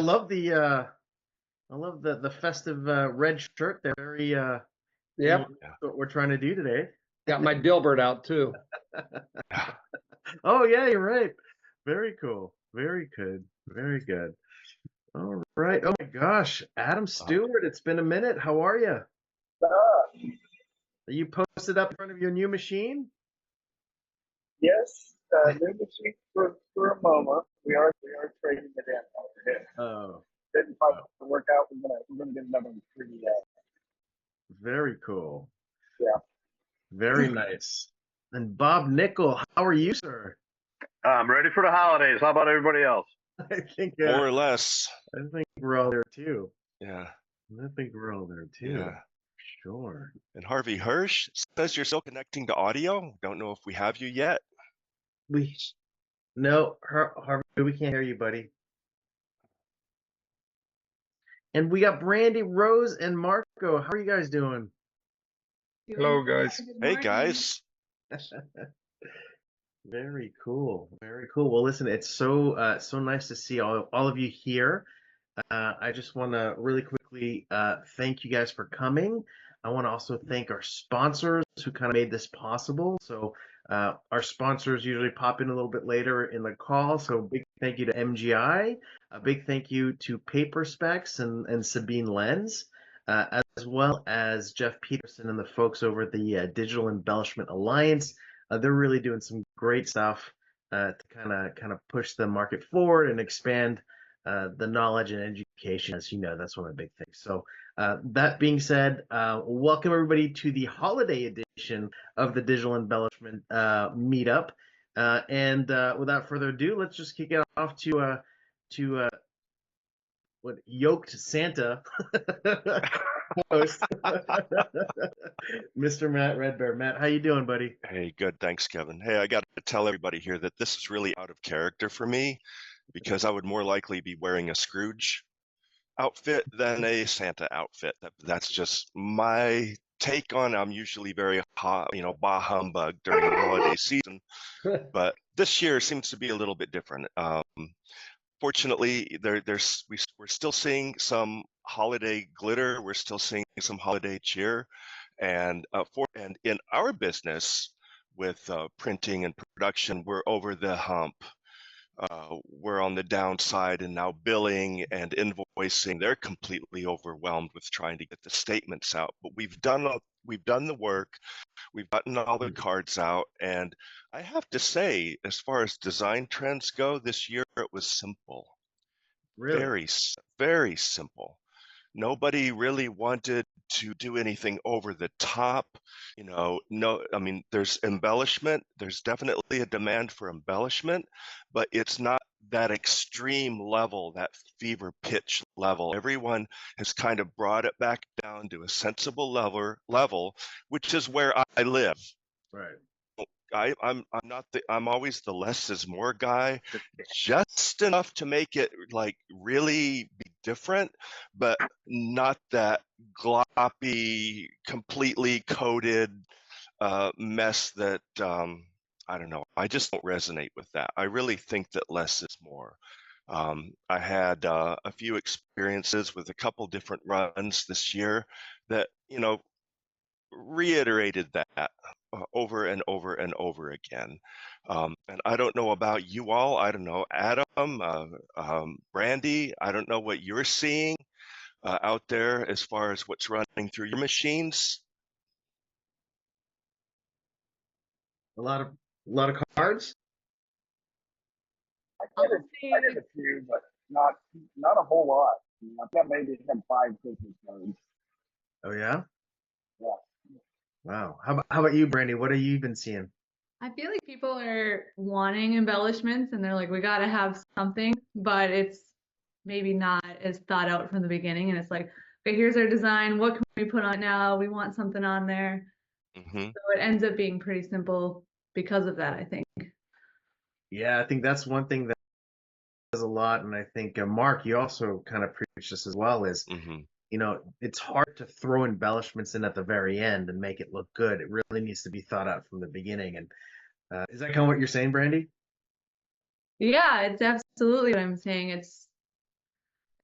love the festive red shirt there. Very Yep. what we're trying to do today. Got my Dilbert out too. Oh yeah, you're right. Very cool. Very good. Very good. All right. Oh my gosh, Adam Stewart, it's been a minute. How are you? Are you posted up in front of your new machine? Yes, new machine for a moment. We are trading it in. Oh, Didn't quite work out. We're gonna get another one pretty. very cool. Yeah. Very nice. And Bob Nickel, how are you, sir? I'm ready for the holidays. How about everybody else? I think More or less. I think we're all there too. Yeah. I think we're all there too. Yeah. Sure. And Harvey Hirsch says you're still connecting to audio. Don't know if we have you yet. No, Harvey, we can't hear you, buddy. And we got Brandy, Rose, and Marco. How are you guys doing? Hello, guys. Hey, guys. Very cool. Very cool. Well, listen, it's so nice to see all of you here. I just want to really quickly thank you guys for coming. I want to also thank our sponsors who kind of made this possible. So our sponsors usually pop in a little bit later in the call. So big thank you to MGI. A big thank you to Paper Specs and Sabine Lenz, as well as Jeff Peterson and the folks over at the Digital Embellishment Alliance. They're really doing some great stuff to kind of push the market forward and expand the knowledge and education. As you know, that's one of the big things. So that being said, welcome everybody to the holiday edition of the Digital Embellishment Meetup. And without further ado, let's just kick it off to what yoked Santa host, Mr. Matt Redbear. Matt, how you doing, buddy? Hey, good. Thanks, Kevin. Hey, I got to tell everybody here that this is really out of character for me because I would more likely be wearing a Scrooge outfit than a Santa outfit. That's just my take on. I'm usually very hot, bah humbug during the holiday season, but this year seems to be a little bit different. Fortunately, we're still seeing some holiday glitter. We're still seeing some holiday cheer, and in our business with printing and production, we're over the hump. We're on the downside, and now billing and invoicing, they're completely overwhelmed with trying to get the statements out. But we've done the work, we've gotten all the cards out, and I have to say, as far as design trends go, this year it was simple. Really? Very, very simple. Nobody really wanted to do anything over the top. No, I mean, there's embellishment. There's definitely a demand for embellishment, but it's not that extreme level, that fever pitch level. Everyone has kind of brought it back down to a sensible level, which is where I live. Right. I'm always the less is more guy, just enough to make it like really be different, but not that gloppy, completely coated mess that I don't know. I just don't resonate with that. I really think that less is more. I had a few experiences with a couple different runs this year that reiterated that over and over and over again. And I don't know about you all. I don't know, Adam, Brandy, I don't know what you're seeing out there as far as what's running through your machines. A lot of cards. I did a few, but not a whole lot. I think I maybe had 5 Christmas cards. Oh yeah. Yeah. Wow. How about you, Brandy? What have you been seeing? I feel like people are wanting embellishments and they're like, we got to have something, but it's maybe not as thought out from the beginning. And it's like, okay, here's our design. What can we put on now? We want something on there. Mm-hmm. So it ends up being pretty simple because of that, I think. Yeah, I think that's one thing that does a lot. And I think, Mark, you also kind of preach this as well, is, it's hard to throw embellishments in at the very end and make it look good. It really needs to be thought out from the beginning. And is that kind of what you're saying, Brandy? Yeah, it's absolutely what I'm saying.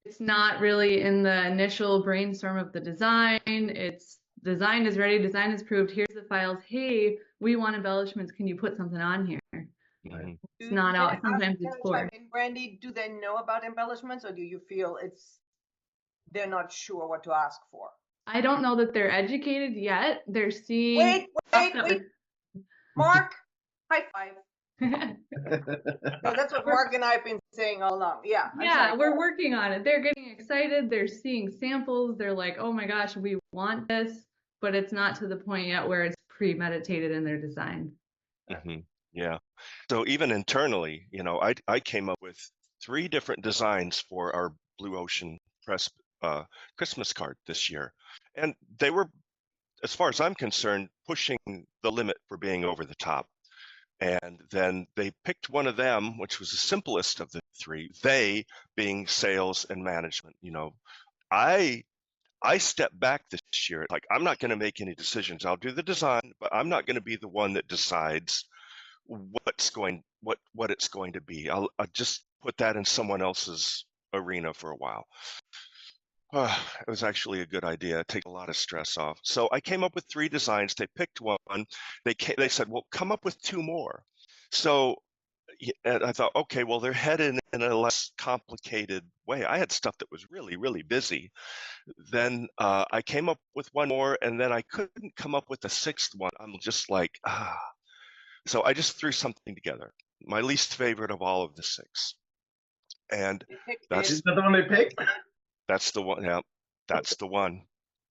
it's not really in the initial brainstorm of the design. It's design is ready, design is approved. Here's the files. Hey, we want embellishments. Can you put something on here? Mhm. It's not Can I out. Sometimes can it's I for. chime in, Brandy? Do they know about embellishments, or do you feel they're not sure what to ask for? I don't know that they're educated yet. They're seeing. Wait. Mark, high five. No, that's what Mark and I have been saying all along. Yeah. I'm Yeah, sorry. we're working on it. They're getting excited. They're seeing samples. They're like, oh my gosh, we want this, but it's not to the point yet where it's premeditated in their design. Mhm. Yeah. So even internally, I came up with 3 different designs for our Blue Ocean Press Christmas card this year, and they were, as far as I'm concerned, pushing the limit for being over the top. And then they picked one of them, which was the simplest of the 3. They being sales and management. I stepped back this year. Like, I'm not going to make any decisions. I'll do the design, but I'm not going to be the one that decides what it's going to be. I'll just put that in someone else's arena for a while. It was actually a good idea. Take a lot of stress off. So I came up with 3 designs. They picked one. They said, well, come up with 2 more. So and I thought, okay, well, they're headed in a less complicated way. I had stuff that was really, really busy. Then I came up with 1 more, and then I couldn't come up with a 6th one. I'm just like, So I just threw something together. My least favorite of all of the 6. And They picked that's Is that the one they picked? that's the one. Yeah, that's the one.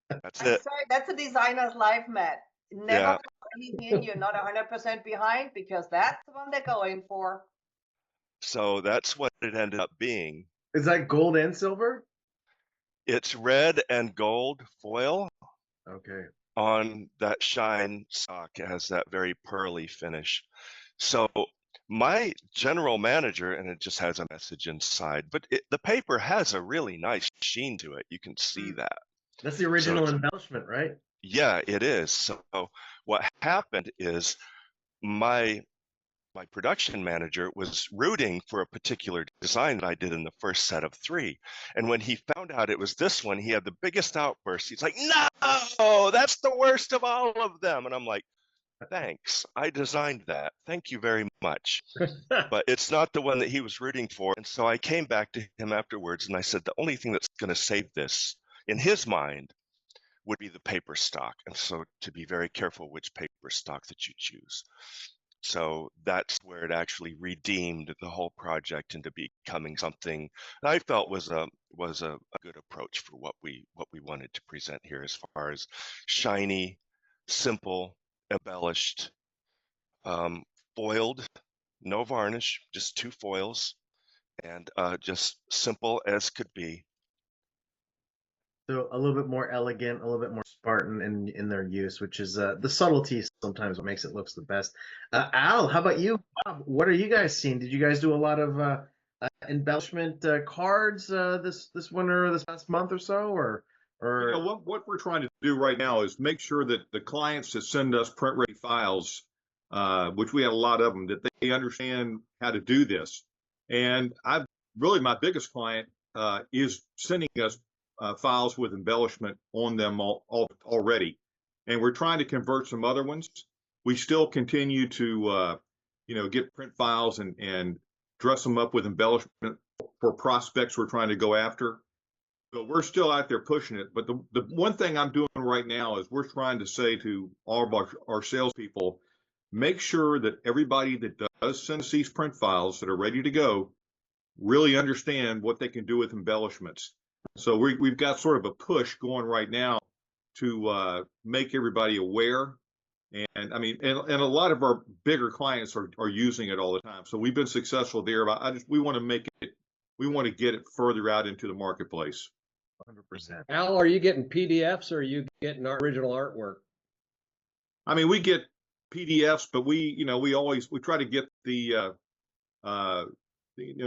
That's I'm it. sorry, that's a designer's life, Matt. Never Yeah. put anything in you're not 100% behind, because that's the one they're going for. So that's what it ended up being. Is that gold and silver? It's red and gold foil Okay. on that shine stock. It has that very pearly finish. So my general manager, and it just has a message inside, but the paper has a really nice sheen to it. You can see that. That's the original embellishment, right? Yeah, it is. So what happened is my production manager was rooting for a particular design that I did in the first set of 3. And when he found out it was this one, he had the biggest outburst. He's like, no, that's the worst of all of them. And I'm like, thanks. I designed that. Thank you very much. But it's not the one that he was rooting for. And so I came back to him afterwards and I said, the only thing that's going to save this in his mind would be the paper stock. And so to be very careful which paper stock that you choose. So that's where it actually redeemed the whole project into becoming something that I felt was a good approach for what we wanted to present here, as far as shiny, simple, embellished, foiled, no varnish, just 2 foils, and just simple as could be. So a little bit more elegant, a little bit more Spartan in their use, which is the subtlety sometimes what makes it looks the best. Al, how about you? Bob, what are you guys seeing? Did you guys do a lot of embellishment cards this winter or this past month or so, or what we're trying to do right now is make sure that the clients that send us print ready files, which we have a lot of them, that they understand how to do this. And my biggest client is sending us files with embellishment on them already, and we're trying to convert some other ones. We still continue to get print files and dress them up with embellishment for prospects we're trying to go after. So we're still out there pushing it. But the one thing I'm doing right now is we're trying to say to all of our salespeople, make sure that everybody that does send us these print files that are ready to go really understand what they can do with embellishments. So we've got sort of a push going right now to make everybody aware. And I mean, and a lot of our bigger clients are using it all the time. So we've been successful there. But we want to get it further out into the marketplace. 100%? Al, are you getting PDFs or are you getting our original artwork? I mean, we get PDFs, but we try to get the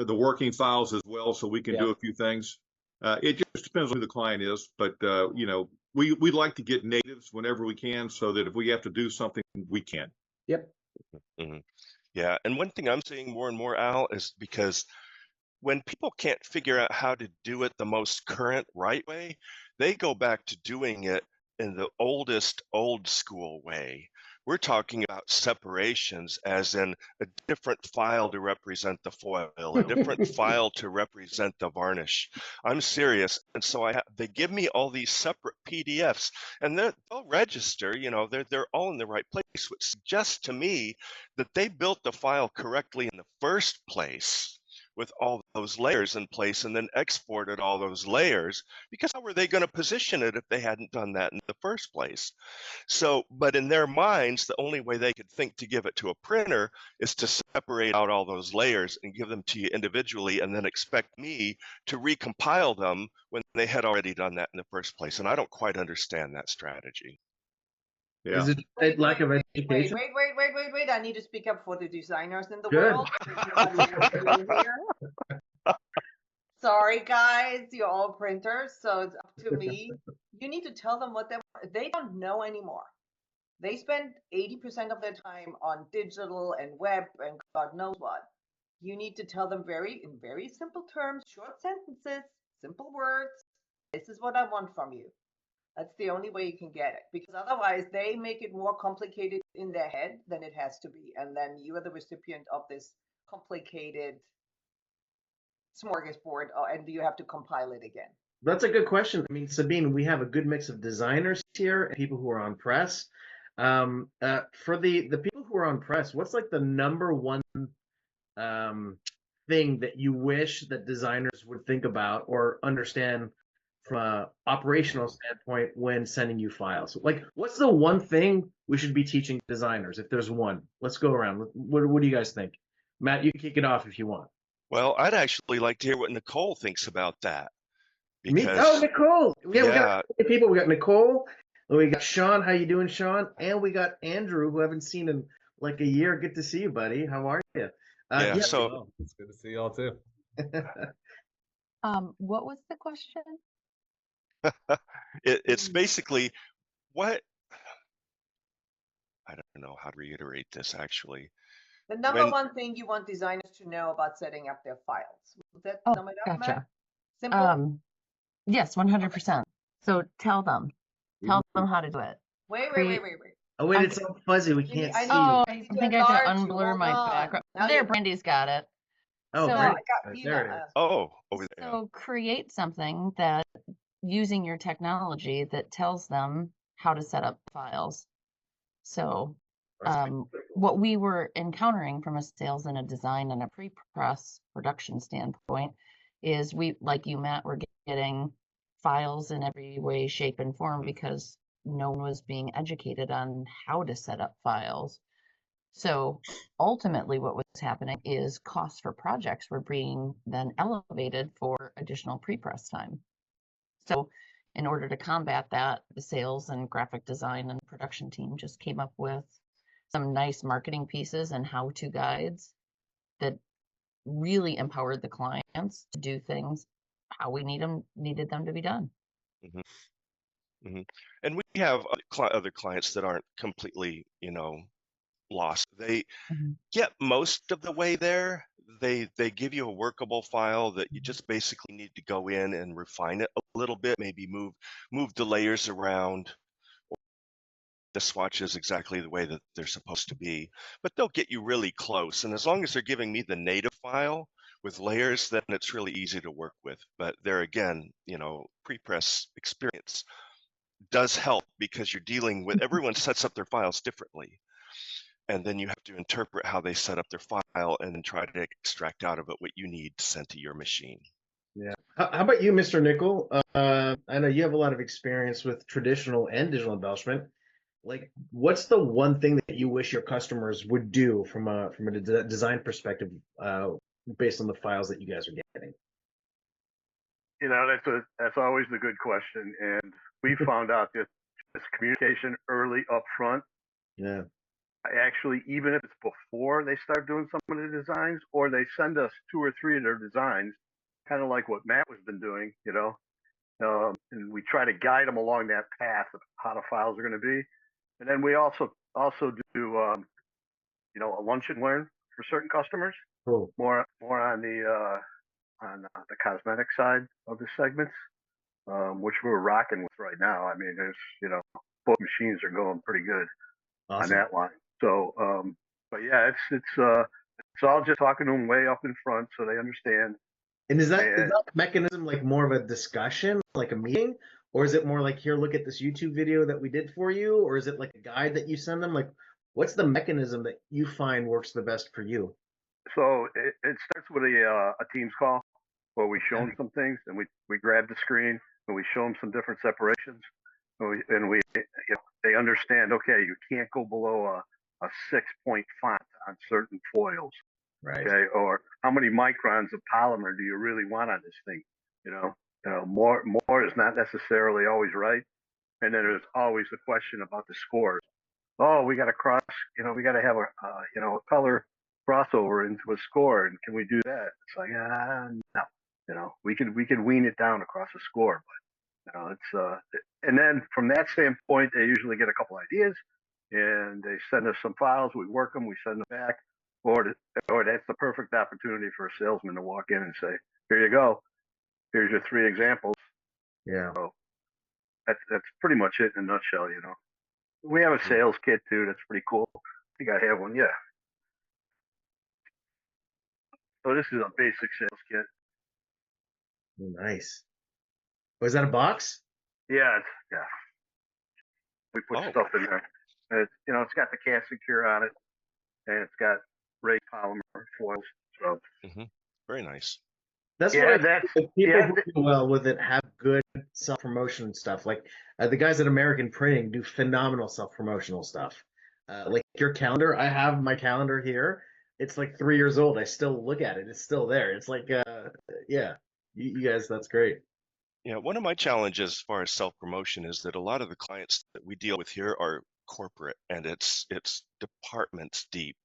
working files as well, so we can do a few things. It just depends on who the client is, but we like to get natives whenever we can, so that if we have to do something, we can. Yep. Mm-hmm. Yeah, and one thing I'm seeing more and more, Al, is because when people can't figure out how to do it the most current right way, they go back to doing it in the oldest old school way. We're talking about separations, as in a different file to represent the foil, a different file to represent the varnish. I'm serious. And so they give me all these separate PDFs, and they'll register, they're all in the right place, which suggests to me that they built the file correctly in the first place with all those layers in place, and then exported all those layers, because how were they going to position it if they hadn't done that in the first place? So, but in their minds, the only way they could think to give it to a printer is to separate out all those layers and give them to you individually, and then expect me to recompile them when they had already done that in the first place. And I don't quite understand that strategy. Yeah. Is it a lack of education? Wait. I need to speak up for the designers in the Good. world. Nobody knows you're here. Sorry, guys, you're all printers, so it's up to me. You need to tell them what they don't know anymore. They spend 80% of their time on digital and web and God knows what. You need to tell them in very simple terms, short sentences, simple words. This is what I want from you. That's the only way you can get it, because otherwise they make it more complicated in their head than it has to be. And then you are the recipient of this complicated smorgasbord, and you have to compile it again. That's a good question. I mean, Sabine, we have a good mix of designers here and people who are on press. For the people who are on press, what's like the number one thing that you wish that designers would think about or understand from an operational standpoint when sending you files? Like, what's the one thing we should be teaching designers, if there's one? Let's go around. What do you guys think? Matt, you can kick it off if you want. Well, I'd actually like to hear what Nicole thinks about that. Oh, Nicole. Yeah, we got people. We got Nicole. We got Sean. How you doing, Sean? And we got Andrew, who I haven't seen in like a year. Good to see you, buddy. How are you? So it's good to see y'all too. What was the question? it's basically what, I don't know how to reiterate this actually. The number one thing you want designers to know about setting up their files. Was that sum it up, Gotcha. Matt? Simple? Yes, 100%. So tell them how to do it. Wait. Oh, wait, it's all fuzzy. We can't see. Oh, I think I have to unblur my Hold on. background. Now There, you- Brandy's got it. Oh, So- I great. got There it Pina. is. Oh, over there. So create something that, using your technology, that tells them how to set up files. So what we were encountering from a sales and a design and a pre-press production standpoint is we, like you, Matt, were getting files in every way, shape, and form because no one was being educated on how to set up files. So ultimately what was happening is costs for projects were being then elevated for additional pre-press time. So in order to combat that, the sales and graphic design and production team just came up with some nice marketing pieces and how-to guides that really empowered the clients to do things how we needed them to be done. And we have other clients that aren't completely, lost. They get most of the way there. They give you a workable file that you just basically need to go in and refine it a little bit, maybe move the layers around, the swatches exactly the way that they're supposed to be, but they'll get you really close. And as long as they're giving me the native file with layers, then it's really easy to work with. But there again, pre-press experience does help because you're dealing with, everyone sets up their files differently. And then you have to interpret how they set up their file and then try to extract out of it what you need sent to your machine. Yeah. How about you, Mr. Nickel? I know you have a lot of experience with traditional and digital embellishment. Like, what's the one thing that you wish your customers would do from a design perspective, based on the files that you guys are getting? That's always the good question, and we found out that this communication early up front. Yeah. Actually, even if it's before they start doing some of the designs, or they send us 2 or 3 of their designs, kind of like what Matt has been doing, and we try to guide them along that path of how the files are going to be. And then we also do, a lunch and learn for certain customers. Cool. More on the on the cosmetic side of the segments, which we're rocking with right now. I mean, there's, both machines are going pretty good on Awesome. that line. So, but yeah, it's all just talking to them way up in front so they understand. And is that And mechanism like more of a discussion, like a meeting, or is it more like, here, look at this YouTube video that we did for you, or is it like a guide that you send them? Like, what's the mechanism that you find works the best for you? so it starts with a Teams call where we show them some things, and we grab the screen and we show them some different separations, and we they understand. Okay, you can't go below a 6-point font on certain foils. Right. Okay, or how many microns of polymer do you really want on this thing? More is not necessarily always right. And then there's always the question about the scores. Oh, we got to cross, we got to have a color crossover into a score, and can we do that? It's like, no, we can wean it down across a score, but and then from that standpoint, they usually get a couple ideas, and they send us some files. We work them, we send them back, or that's the perfect opportunity for a salesman to walk in and say, here you go, here's your 3 examples. Yeah. So that's pretty much it in a nutshell. We have a sales kit too. That's pretty cool. I think I have one. Yeah. So this is a basic sales kit. Nice. Was that a box? Yeah. We put Oh. stuff in there. And it's got the cast secure on it, and it's got raised polymer foils. So Very nice. That's yeah, what that's people yeah. who do well with it have good self-promotion stuff. Like the guys at American Printing do phenomenal self-promotional stuff. Like your calendar, I have my calendar here. It's like 3 years old. I still look at it. It's still there. It's like, yeah, you guys, that's great. Yeah, one of my challenges as far as self-promotion is that a lot of the clients that we deal with here are corporate, and it's departments deep.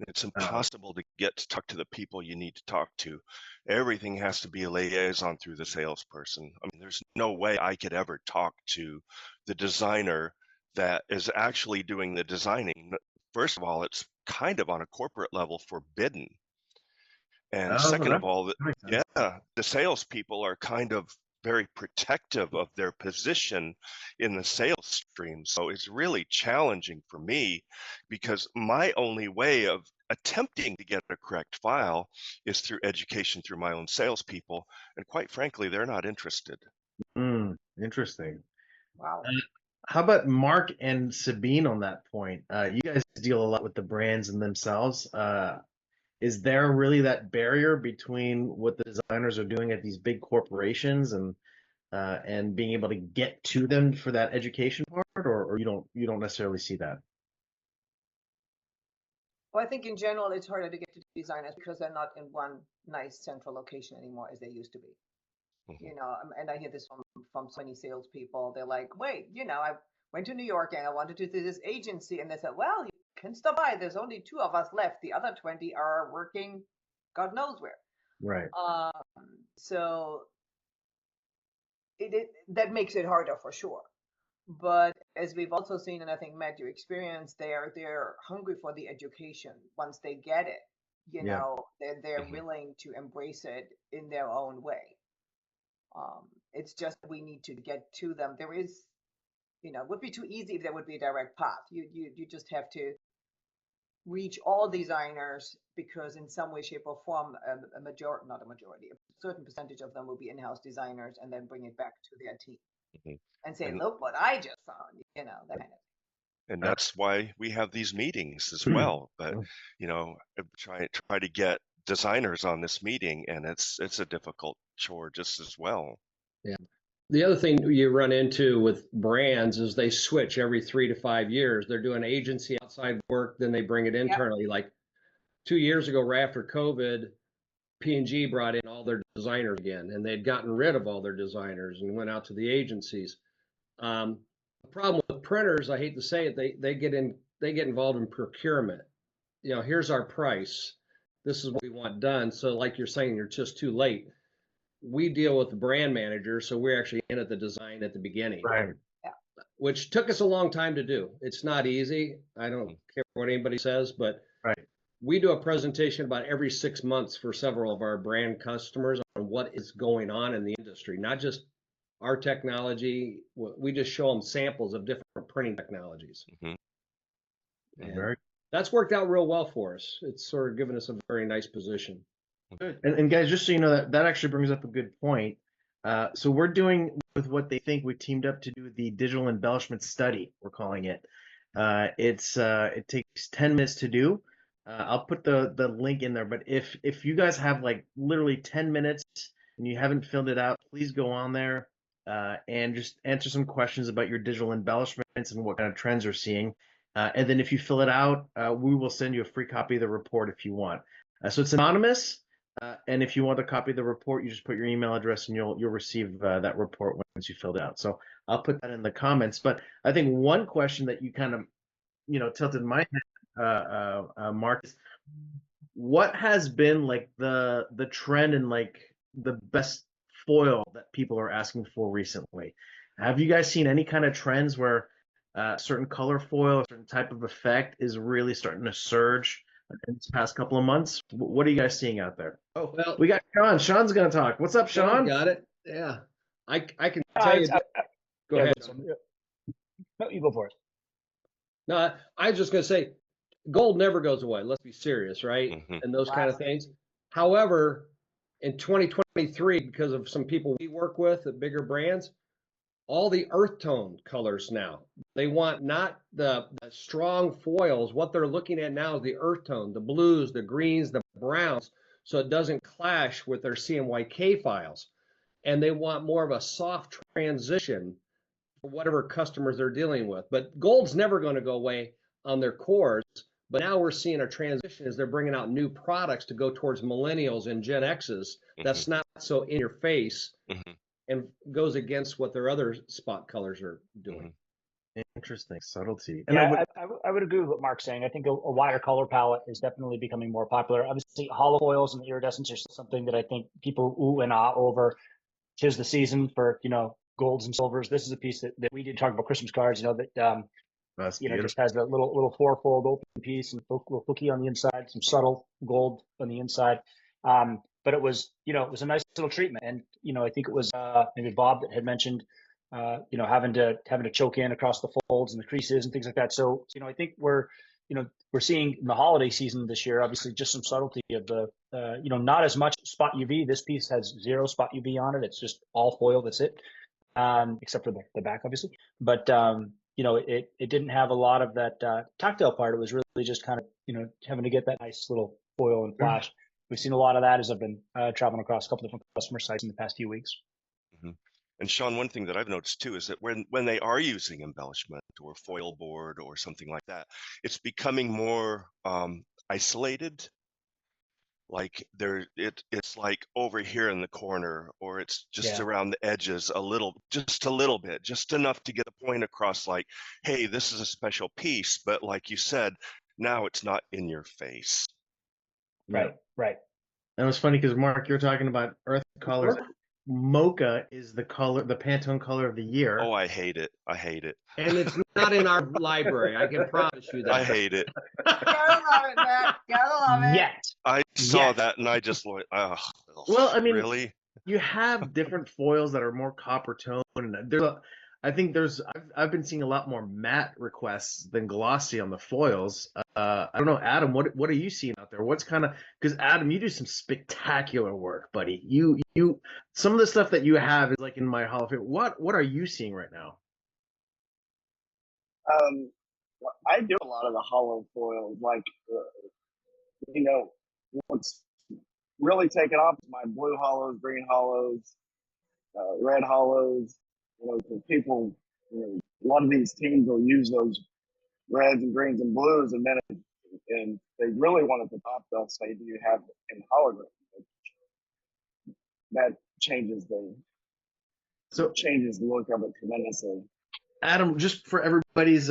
It's impossible to get to talk to the people you need to talk to. Everything has to be a liaison through the salesperson. I mean, there's no way I could ever talk to the designer that is actually doing the designing. First of all, it's kind of on a corporate level forbidden. And second of all, the salespeople are kind of very protective of their position in the sales stream. So it's really challenging for me because my only way of attempting to get a correct file is through education through my own salespeople. And quite frankly, they're not interested. Interesting. Wow. How about Mark and Sabine on that point? You guys deal a lot with the brands and themselves. Is there really that barrier between what the designers are doing at these big corporations and being able to get to them for that education part, or you don't necessarily see that? Well, I think in general it's harder to get to designers because they're not in one nice central location anymore as they used to be. And I hear this from so many salespeople. They're like, wait, I went to New York and I wanted to do this agency, and they said, well, you can stop by. There's only 2 of us left. The other 20 are working God knows where. Right. So that makes it harder for sure. But as we've also seen, and I think Matt, you experienced, they're hungry for the education. Once they get it, they're willing to embrace it in their own way. It's just we need to get to them. There is, it would be too easy if there would be a direct path. You just have to reach all designers because in some way, shape, or form, a certain percentage of them will be in-house designers, and then bring it back to their team and say, look what I just found, that kind of thing. And that's why we have these meetings as well. But try to get designers on this meeting, and it's a difficult chore just as well. Yeah. The other thing you run into with brands is they switch every 3 to 5 years. They're doing agency outside work, then they bring it internally. Like 2 years ago, right after COVID, P&G brought in all their designers again, and they'd gotten rid of all their designers and went out to the agencies. The problem with printers, I hate to say it, they get involved in procurement. Here's our price. This is what we want done. So like you're saying, you're just too late. We deal with the brand manager, so we're actually in at the design at the beginning, Right. which took us a long time to do. It's not easy. I don't care what anybody says, but right. we do a presentation about every 6 months for several of our brand customers on what is going on in the industry, not just our technology. We just show them samples of different printing technologies. Mhm. And Very that's worked out real well for us. It's sort of given us a very nice position. good. And guys, just so you know, that actually brings up a good point. So we're doing with what they think we teamed up to do the digital embellishment study, we're calling it. It takes 10 minutes to do. I'll put the link in there, but if you guys have like literally 10 minutes and you haven't filled it out, please go on there and just answer some questions about your digital embellishments and what kind of trends you're seeing. And then if you fill it out, we will send you a free copy of the report if you want. So it's anonymous. And if you want a copy of the report, you just put your email address and you'll receive that report once you filled it out. So I'll put that in the comments. But I think one question that you kind of tilted my head, Mark, is what has been like the trend and like the best foil that people are asking for recently? Have you guys seen any kind of trends where certain color foil, a certain type of effect is really starting to surge in this past couple of months? What are you guys seeing out there? Oh, Well, we got Sean. Sean's going to talk. What's up, Sean? Got it. Yeah. I can tell you. Go ahead. No, you go for it. No, I was just going to say, gold never goes away. Let's be serious, right? Mhm. And those kind of things. However, in 2023, because of some people we work with at bigger brands, all the earth tone colors now. They want not the strong foils. What they're looking at now is the earth tone, the blues, the greens, the browns, so it doesn't clash with their CMYK files. And they want more of a soft transition for whatever customers they're dealing with. But gold's never going to go away on their cores. But now we're seeing a transition as they're bringing out new products to go towards millennials and Gen X's. That's not so in your face Mhm. and goes against what their other spot colors are doing. Interesting subtlety. And Yeah, I would agree with what Mark's saying. I think a wider color palette is definitely becoming more popular. Obviously, hollow foils and iridescents are still something that I think people ooh and ah over. 'Tis the season for, golds and silvers. This is a piece that we did talk about Christmas cards, that that's just has that little fourfold open piece and a little cookie on the inside, some subtle gold on the inside. But it was, it was a nice little treatment. And, I think it was maybe Bob that had mentioned, having to choke in across the folds and the creases and things like that. So, I think we're seeing in the holiday season this year, obviously just some subtlety of the, not as much spot UV. This piece has 0 spot UV on it. It's just all foil. That's it. Except for the back, obviously. But, it didn't have a lot of that tactile part. It was really just kind of, having to get that nice little foil and flash. We've seen a lot of that as I've been traveling across a couple different customer sites in the past few weeks. Mhm. And Sean, one thing that I've noticed too is that when they are using embellishment or foil board or something like that, it's becoming more isolated. Like it's like over here in the corner, or it's just Yeah. around the edges just a little bit, just enough to get a point across. Like, hey, this is a special piece, but like you said, now it's not in your face. Right. And it was funny because Mark, you're talking about earth colors. Mocha is the Pantone color of the year. Oh, I hate it. I hate it. And it's not in our library. I can promise you that. I hate it. Gotta love it, Matt. Gotta love it. Yet. I saw Yes. that and I just like, oh, Well, I mean, really? You have different foils that are more copper tone, and I've been seeing a lot more matte requests than glossy on the foils. I don't know, Adam, what are you seeing out there? What's kind of, because Adam, you do some spectacular work, buddy. You some of the stuff that you have is like in my Hall of Fame. What are you seeing right now? I do a lot of the hollow foils. Like, what's really taken off is my blue hollows, green hollows, red hollows. 'Cause people, a lot of these teams will use those reds and greens and blues, and then and they really want it to top. They'll say, "Do you have it in hologram?" That changes the look of it tremendously. Adam, just for everybody's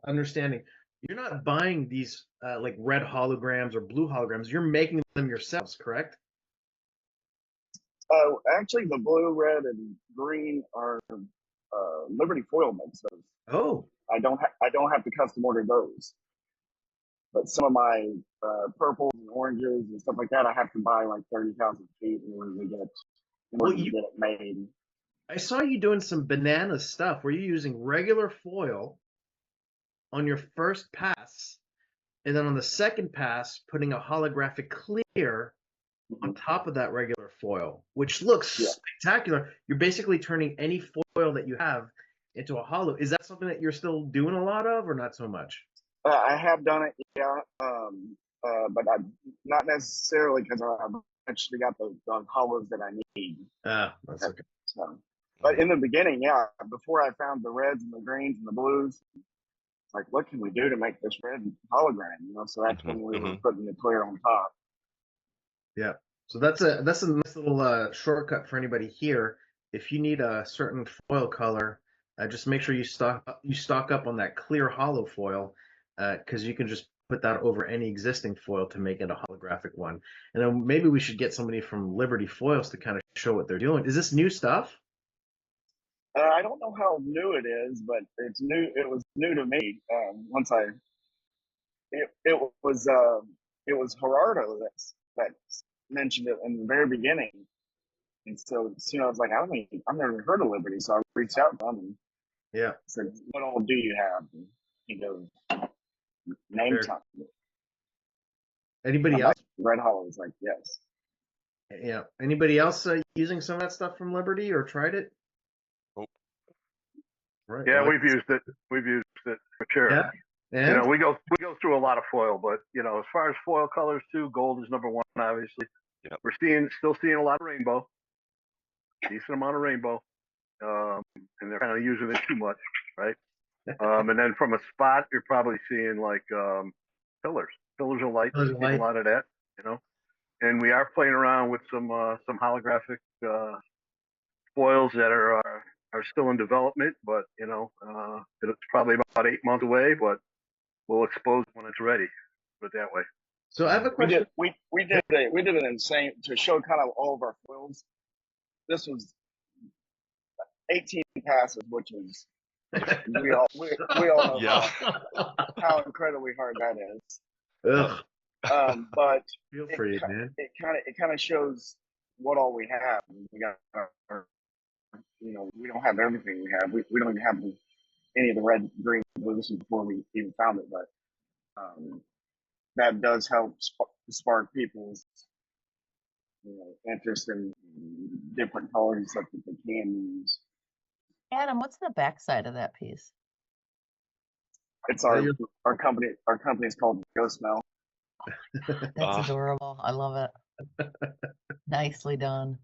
understanding, you're not buying these like red holograms or blue holograms. You're making them yourselves, correct? Actually, the blue, red, and green are Liberty Foil makes those. Oh, I don't have to custom order those. But some of my purples and oranges and stuff like that, I have to buy like 30,000 feet in order to get it made. I saw you doing some banana stuff. Were you using regular foil on your first pass, and then on the second pass, putting a holographic clear on top of that regular foil, which looks spectacular? You're basically turning any foil that you have into a hollow. Is that something that you're still doing a lot of, or not so much? I have done it, yeah, but not necessarily because I've actually got the hollows that I need. That's okay. So, but in the beginning, yeah, before I found the reds and the greens and the blues, it's like, what can we do to make this red hologram? You know, so that's when we were putting the clear on top. Yeah. So that's a nice little shortcut for anybody here. If you need a certain foil color, just make sure you stock up on that clear hollow foil, because you can just put that over any existing foil to make it a holographic one. And then maybe we should get somebody from Liberty Foils to kind of show what they're doing. Is this new stuff? I don't know how new it is, but it's new. It was new to me. It was Gerardo that mentioned it in the very beginning, and so I was like, I've never heard of Liberty, so I reached out to him and said, "What all do you have?" And he goes, "Name time." Anybody else? Red Hollow is like, yes. Yeah. Anybody else using some of that stuff from Liberty or tried it? Right. Yeah, we've used it. We've used it for sure. Yeah. And? You know, we go through a lot of foil, but you know, as far as foil colors too, gold is number one, obviously. Yep. We're still seeing a lot of rainbow, decent amount of rainbow, and they're kind of using it too much, right? And then from a spot, you're probably seeing like pillars. Pillars of light. Seeing a lot of that, you know. And we are playing around with some holographic foils that are still in development, but you know, it's probably about 8 months away, but we'll expose when it's ready. Put it that way. So I have a question. We did an insane to show kind of all of our foils. This was 18 passes, which is we all know how incredibly hard that is. Ugh. But Feel free, man. It kind of shows what all we have. We got we don't have everything we have. We don't even have any of the red, green, blues before we even found it, but that does help spark people's interest in different colors and stuff that they can use. Adam, what's the backside of that piece? It's our company. Our company is called Go Smell. That's adorable. I love it. Nicely done.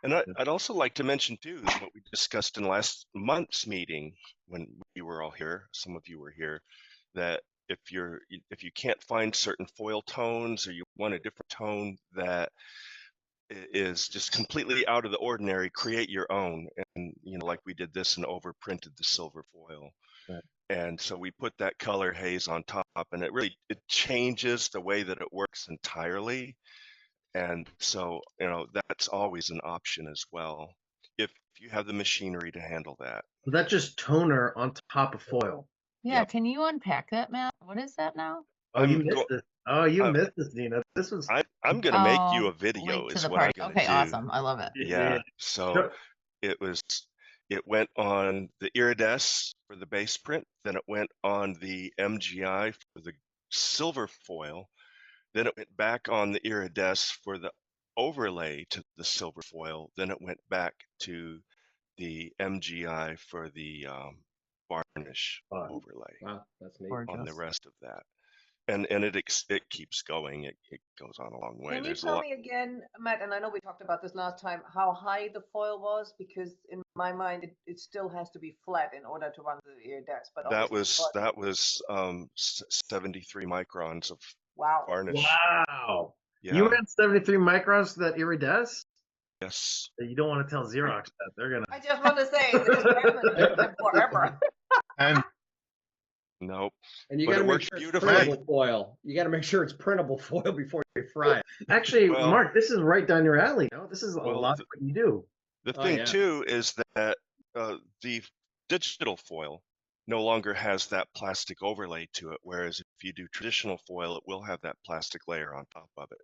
And I'd also like to mention too what we discussed in last month's meeting when we were all here. Some of you were here. That if you can't find certain foil tones, or you want a different tone that is just completely out of the ordinary, create your own. And like we did this and overprinted the silver foil. Right. And so we put that color haze on top, and it changes the way that it works entirely. And so, that's always an option as well, if you have the machinery to handle that. So that's just toner on top of foil. Yeah, Yep. Can you unpack that, Matt? What is that now? Oh, you missed it. Oh, you missed this, Nina. This was. I'm going to make you a video. Link is to the what party. I'm going to Okay, do. awesome. I love it. Yeah. So it went on the iridescent for the base print, then it went on the MGI for the silver foil, then it went back on the iridescent for the overlay to the silver foil, then it went back to the MGI for the varnish overlay. Wow, that's neat. On the rest of that. And it keeps going. It goes on a long way. Can you tell me again, Matt, and I know we talked about this last time, how high the foil was? Because in my mind, it still has to be flat in order to run the iridescent. But that was 73 microns of varnish. Wow. Yeah. You ran 73 microns to that iridescent? Yes. You don't want to tell Xerox that. They're going to. I just want to say this forever. And nope. And you got to make sure it's printable foil. You got to make sure it's printable foil before you fry it. Actually, Mark, this is right down your alley. No, this is a lot of what you do. The thing too is that the digital foil no longer has that plastic overlay to it. Whereas if you do traditional foil, it will have that plastic layer on top of it.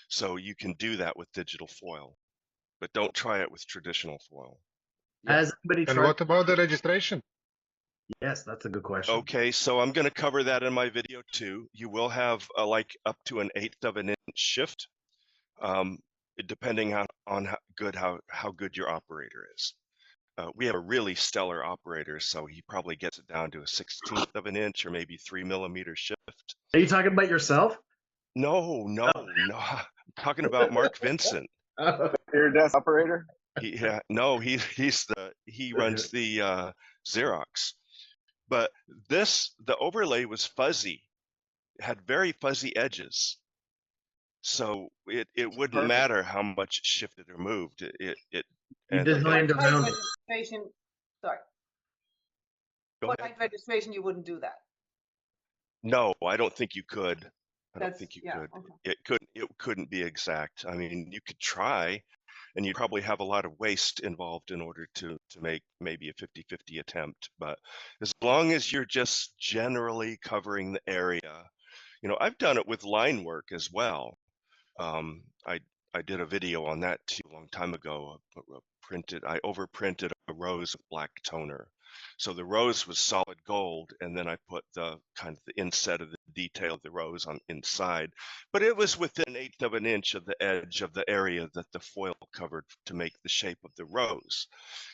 So you can do that with digital foil, but don't try it with traditional foil. Has anybody And tried? what about the registration? Yes, that's a good question. Okay, so I'm going to cover that in my video too. You will have like up to an 1/8 of an inch shift, depending on how good your operator is. We have a really stellar operator, so he probably gets it down to a 1/16 of an inch or maybe 3 mm shift. Are you talking about yourself? No, no, no. I'm talking about Mark Vincent. Your desk operator. He runs the Xerox. But the overlay was fuzzy, had very fuzzy edges. So it wouldn't Perfect. matter how much shifted or moved. You And designed What height around it. registration? Sorry. go What ahead. height registration you wouldn't do that? No, I don't think you could. I don't That's think you yeah. could. Okay. It couldn't be exact. I mean, you could try, and you'd probably have a lot of waste involved in order to make maybe a 50-50 attempt. But as long as you're just generally covering the area, I've done it with line work as well. I did a video on that too a long time ago. I overprinted a rose of black toner. So the rose was solid gold, and then I put the kind of the inset of the detail of the rose on inside. But it was within 1/8 of an inch of the edge of the area that the foil covered to make the shape of the rose.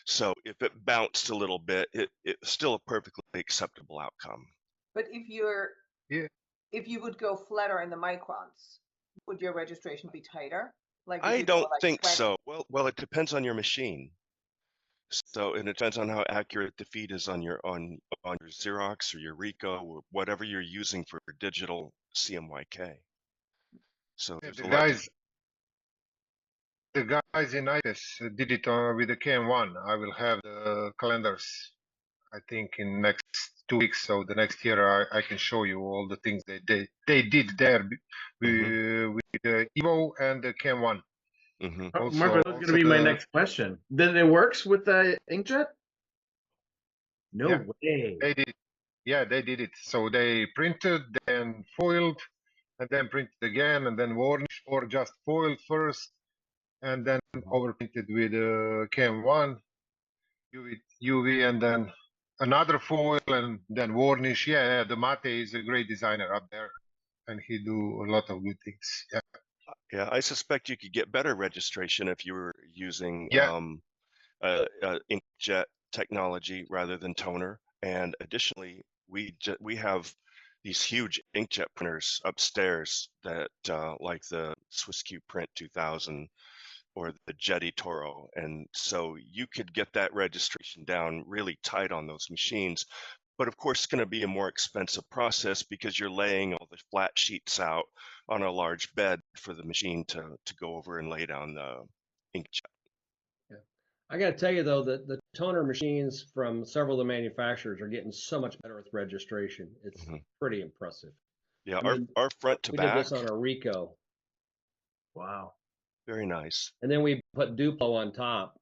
So if it bounced a little bit, it's still a perfectly acceptable outcome. But Yeah. if you would go flatter in the microns, would your registration be tighter? Like if I you go don't like think 20? so. Well, it depends on your machine. So, and it depends on how accurate the feed is on your Xerox or your Ricoh or whatever you're using for digital CMYK. So Yeah, there's a lot. The guys in IPES did it with the KM1. I will have the calendars, I think, in next 2 weeks. So the next year I can show you all the things they did there with the Evo and the KM1. Mhm. Oh, Also, Marco, that was going to be my next question. Then it works with the inkjet? No Yeah. way. They did. Yeah, they did it. So they printed, then foiled, and then printed again, and then varnished, or just foiled first, and then overprinted with KM1, UV, and then another foil, and then varnish. Yeah, the Mate is a great designer up there, and he do a lot of good things. Yeah. Yeah, I suspect you could get better registration if you were using Yeah. inkjet technology rather than toner. And additionally, we have these huge inkjet printers upstairs that like the SwissQ Print 2000 or the Jetty Toro. And so you could get that registration down really tight on those machines. But of course, it's going to be a more expensive process because you're laying all the flat sheets out on a large bed for the machine to go over and lay down the inkjet. I got to tell you though that the toner machines from several of the manufacturers are getting so much better with registration. It's pretty impressive. Yeah, I mean, our front to we back. did this on a Ricoh. Wow. Very nice. And then we put Duplo on top.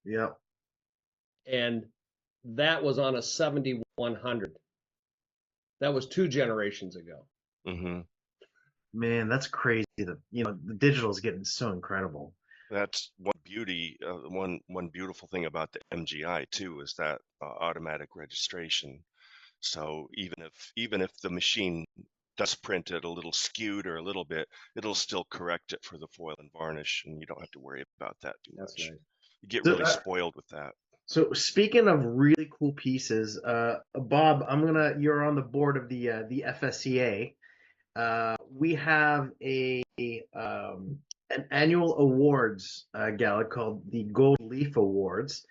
Yep. And that was on a 7100. That was 2 generations ago. Mm-hmm. Man, that's crazy. The digital is getting so incredible. That's one beauty. One beautiful thing about the MGI too is that automatic registration. So even if the machine does print it a little skewed or a little bit, it'll still correct it for the foil and varnish, and you don't have to worry about that too much. That's nice. You get So, really spoiled with that. So speaking of really cool pieces, Bob, you're on the board of the FSCA. We have an annual awards gala called the Gold Leaf Awards.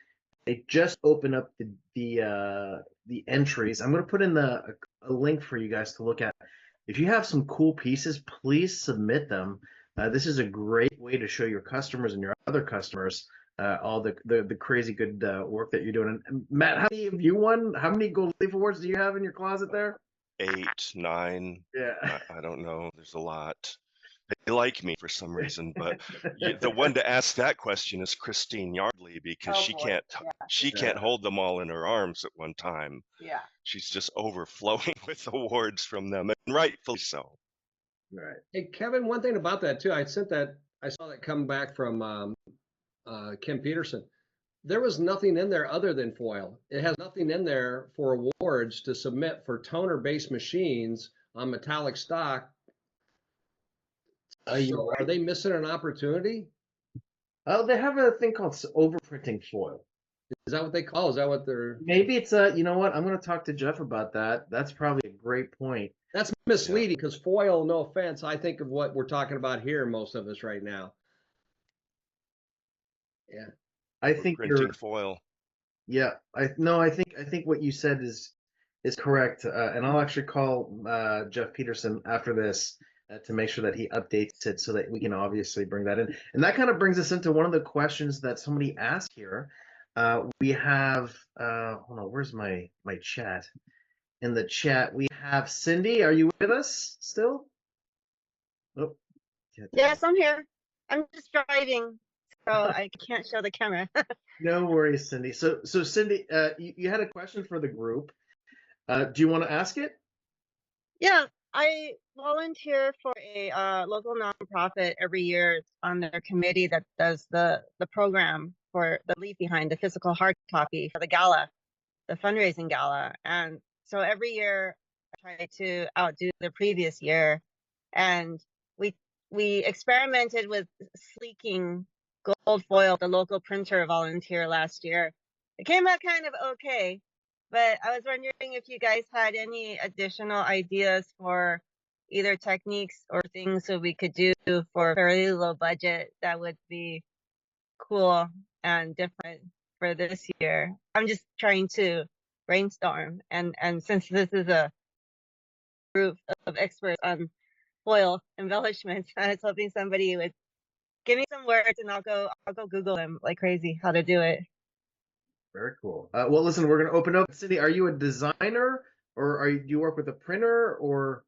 They just opened up the entries. I'm going to put in a link for you guys to look at. If you have some cool pieces, please submit them. This is a great way to show your customers and your other customers all the crazy good work that you're doing. And Matt, how many have you won? How many Gold Leaf Awards do you have in your closet there? 8, 9. Yeah. I don't know. There's a lot. They like me for some reason, but the one to ask that question is Christine Yardley, because Oh boy. she can't hold them all in her arms at one time. Yeah. She's just overflowing with awards from them, and rightfully so. Right. Hey, Kevin, one thing about that too, I saw that come back from Kim Peterson. There was nothing in there other than foil. It has nothing in there for awards to submit for toner-based machines on metallic stock. You're So are right. they missing an opportunity? Oh, they have a thing called overprinting foil. Is that what they call? Is that what they're? Maybe it's you know what? I'm going to talk to Jeff about that. That's probably a great point. That's misleading because foil, no offense, I think of what we're talking about here, most of us right now. Yeah. I think Printing foil. Yeah, I think what you said is correct, and I'll actually call Jeff Peterson after this to make sure that he updates it so that we can obviously bring that in. And that kind of brings us into one of the questions that somebody asked here. We have hold on, where's my chat? In the chat, we have Cindy. Are you with us still? Oh, Yes, I'm here. I'm just driving, so I can't show the camera. no worries, Cindy. So Cindy, you had a question for the group. Do you want to ask it? Yeah, I volunteer for a local nonprofit every year on their committee that does the program for the Leave Behind, the physical hard copy for the gala, the fundraising gala. And so every year I try to outdo the previous year. And we experimented with sleeking gold foil, the local printer volunteer last year. It came out kind of okay, but I was wondering if you guys had any additional ideas for either techniques or things so we could do for a fairly low budget that would be cool and different for this year. I'm just trying to brainstorm, and since this is a group of experts on foil embellishments, I was hoping somebody would give me some words and I'll go Google them like crazy how to do it. Very cool. Well, listen, we're going to open up. Cindy, are you a designer, or do you work with a printer, or?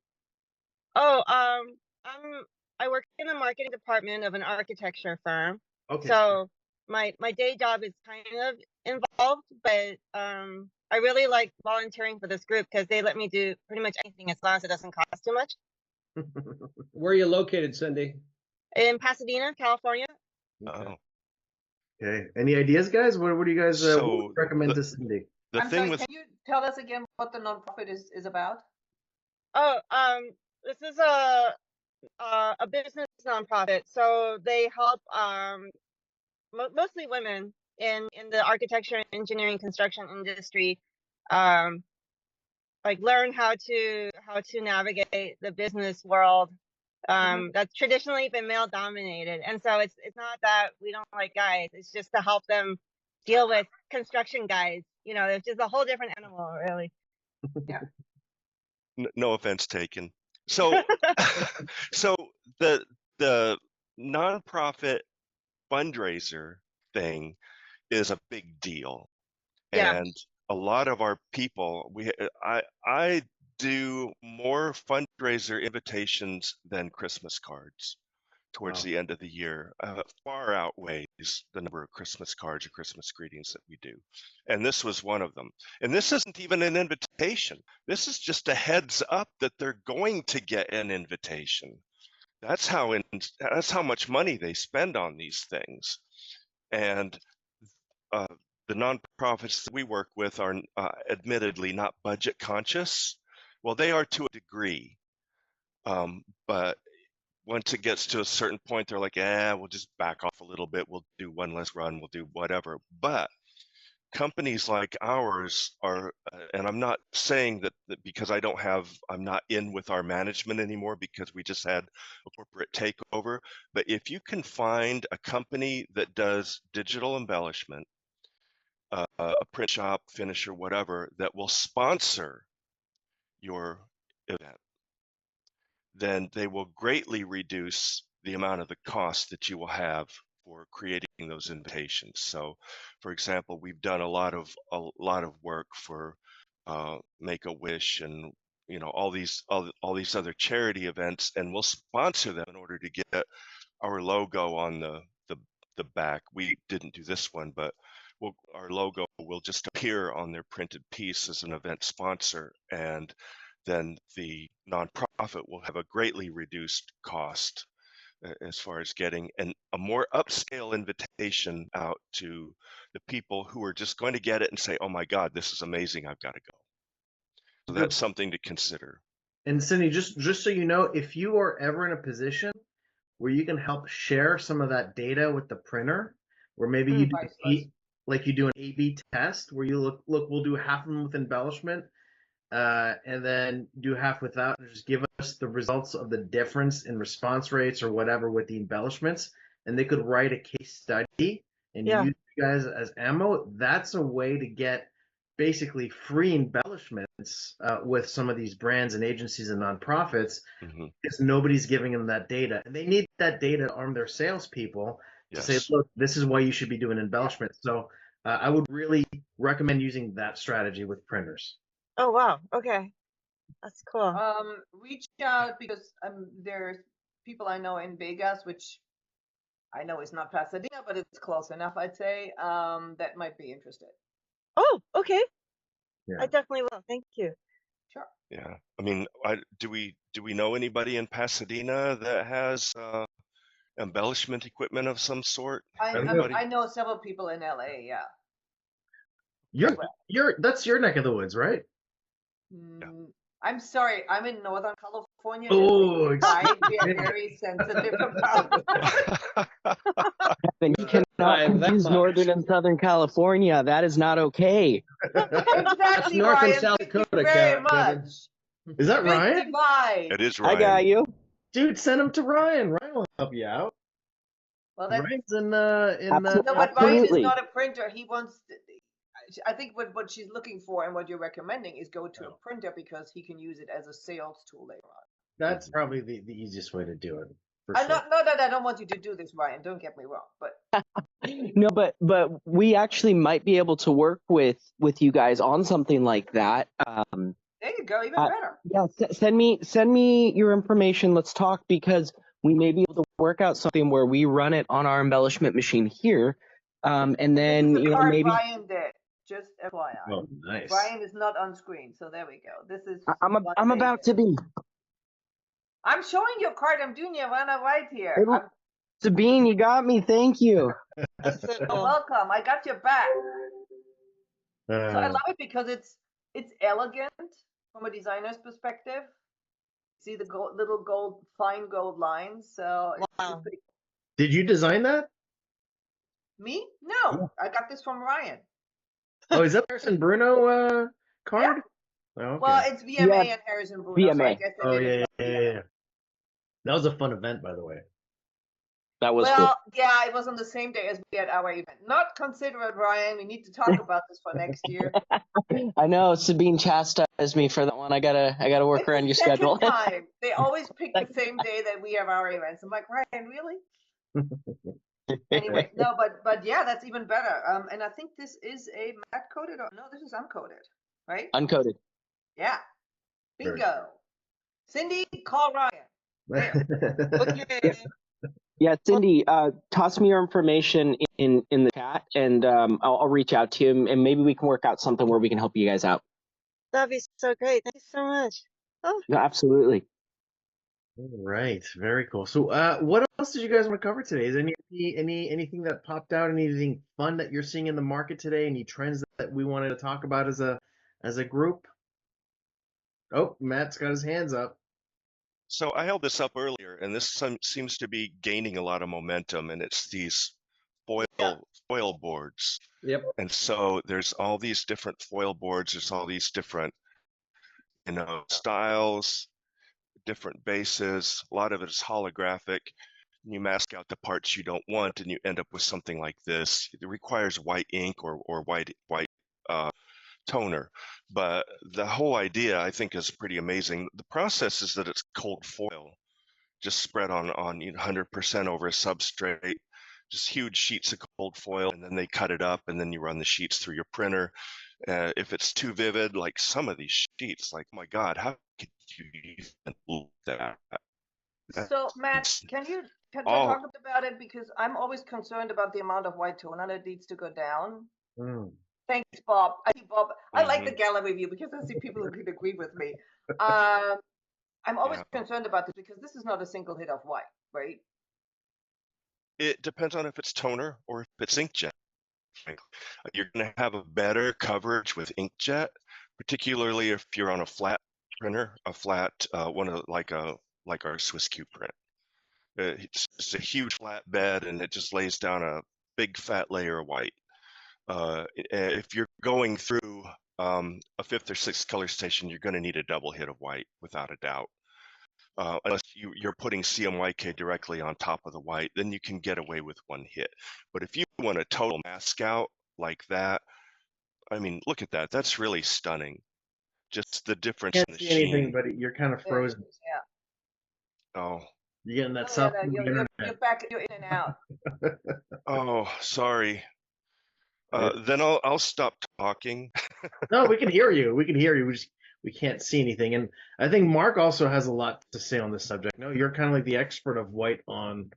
Oh, I work in the marketing department of an architecture firm. Okay. So my day job is kind of involved, but I really like volunteering for this group because they let me do pretty much anything as long as it doesn't cost too much. Where are you located, Cindy? In Pasadena, California. Oh. Okay. Any ideas, guys? What do you guys So recommend to Cindy? I'm sorry, can you tell us again what the nonprofit is about? Oh, this is a business nonprofit. So they help mostly women in the architecture, engineering, construction industry, like learn how to navigate the business world that's traditionally been male dominated. And so it's not that we don't like guys, it's just to help them deal with construction guys. You know, it's just a whole different animal, really. Yeah. No offense taken. So so the nonprofit fundraiser thing is a big deal. Yeah. And a lot of our people, I do more fundraiser invitations than Christmas cards towards the end of the year. Far outweighs the number of Christmas cards or Christmas greetings that we do. And this was one of them. And this isn't even an invitation. This is just a heads up that they're going to get an invitation. That's how much money they spend on these things. And the nonprofits that we work with are admittedly not budget conscious. Well, they are to a degree, but once it gets to a certain point, they're like, we'll just back off a little bit. We'll do one less run. We'll do whatever. But companies like ours are, and I'm not saying that because I'm not in with our management anymore because we just had a corporate takeover. But if you can find a company that does digital embellishment, a print shop, finisher, whatever, that will sponsor your event, then they will greatly reduce the amount of the cost that you will have for creating those invitations. So, for example, we've done a lot of work for Make-A-Wish and all these other charity events, and we'll sponsor them in order to get our logo on the back. We didn't do this one, but our logo will just appear on their printed piece as an event sponsor, and then the nonprofit will have a greatly reduced cost as far as getting a more upscale invitation out to the people who are just going to get it and say, oh my God, this is amazing, I've got to go. So that's something to consider. And Cindy, just so you know, if you are ever in a position where you can help share some of that data with the printer, where maybe you do like you do an A/B test where you look, we'll do half of them with embellishment, and then do half without, and just give us the results of the difference in response rates or whatever with the embellishments, and they could write a case study and use you guys as ammo. That's a way to get basically free embellishments with some of these brands and agencies and nonprofits, because nobody's giving them that data, and they need that data to arm their salespeople to say, look, this is why you should be doing embellishment. So I would really recommend using that strategy with printers. Oh, wow. Okay. That's cool. Reach out, because there's people I know in Vegas, which I know is not Pasadena, but it's close enough, I'd say, that might be interested. Oh, okay. Yeah. I definitely will. Thank you. Sure. Yeah. I mean, do we know anybody in Pasadena that has embellishment equipment of some sort? I know several people in LA, yeah. That's your neck of the woods, right? I'm sorry, I'm in Northern California. Oh, we are very sensitive about And you cannot use Northern and Southern California. That is not okay. Exactly, That's North Ryan. and South Thank you Dakota, very Kevin. much. Is that Big Ryan? divide. It is I Ryan. got you. Dude, send him to Ryan. Ryan will help you out. Well, that's, Ryan's in no, but Ryan is Absolutely. not a printer. He wants to, I think what she's looking for and what you're recommending is go to a printer, because he can use it as a sales tool later on. That's probably the easiest way to do it. Not that I don't want you to do this, Ryan. Don't get me wrong, but No, but we actually might be able to work with you guys on something like that. there you go, even better. Yeah, send me your information. Let's talk, because we may be able to work out something where we run it on our embellishment machine here, and then This is the part maybe Ryan did. Just FYI. Oh, nice. Ryan is not on screen, so there we go. This is. I'm about to be. I'm showing your card. I'm doing you one right here. Sabine, you got me. Thank you. You're welcome. I got your back. So I love it because it's elegant from a designer's perspective. See the little fine gold lines. So it's pretty cool. Did you design that? Me? No, I got this from Ryan. Oh, is that Harrison Bruno card? Yeah. Oh, okay. Well, it's VMA and Harrison Bruno. VMA. So I guess Oh, yeah. That was a fun event, by the way. That was cool. Yeah, it was on the same day as we had our event. Not considerate, Ryan. We need to talk about this for next year. I know Sabine chastised me for that one. I gotta work around your schedule. Time. They always pick the same day that we have our events. I'm like, Ryan, really? Anyway, no, but yeah, that's even better. And I think this is a matte coated, or no, this is uncoated, right? Uncoated. Yeah. Bingo. Cindy, call Ryan. Okay. Yeah, Cindy, toss me your information in the chat, and I'll reach out to you, and maybe we can work out something where we can help you guys out. That'd be so great. Thank you so much. Oh. No, absolutely. All right, very cool. So, what else did you guys want to cover today? Is anything that popped out? Anything fun that you're seeing in the market today? Any trends that we wanted to talk about as a group? Oh, Matt's got his hands up. So I held this up earlier, and this seems to be gaining a lot of momentum, and it's these foil boards. Yep. And so there's all these different foil boards. There's all these different, styles, different bases. A lot of it is holographic. You mask out the parts you don't want, and you end up with something like this. It requires white ink or white toner, but the whole idea I think is pretty amazing. The process is that it's cold foil, just spread on 100% over a substrate, just huge sheets of cold foil, and then they cut it up, and then you run the sheets through your printer. If it's too vivid, like some of these sheets, like, oh my God, how could you even look at that? So Matt, can you all talk about it, because I'm always concerned about the amount of white toner that needs to go down. Thanks, Bob. I like the gallery view because I see people who can agree with me. I'm always concerned about this because this is not a single hit of white, right? It depends on if it's toner or if it's inkjet. You're going to have a better coverage with inkjet, particularly if you're on a flat printer, a flat one of like our Swiss Q print. It's just a huge flat bed, and it just lays down a big fat layer of white. If you're going through a 5th or 6th color station, you're going to need a double hit of white without a doubt. Unless you're putting CMYK directly on top of the white, then you can get away with one hit. But if you want a total mask out like that, I mean, look at that. That's really stunning. Just the difference Can't in the see sheen. anything, but you're kind of frozen. Yeah. Oh. You're getting that Oh, soft yeah, internet. you're back. You're in and out. Oh, sorry. Then I'll stop talking. No, we can hear you. We can hear you. We can't see anything. And I think Mark also has a lot to say on this subject. No, you're kind of like the expert of white on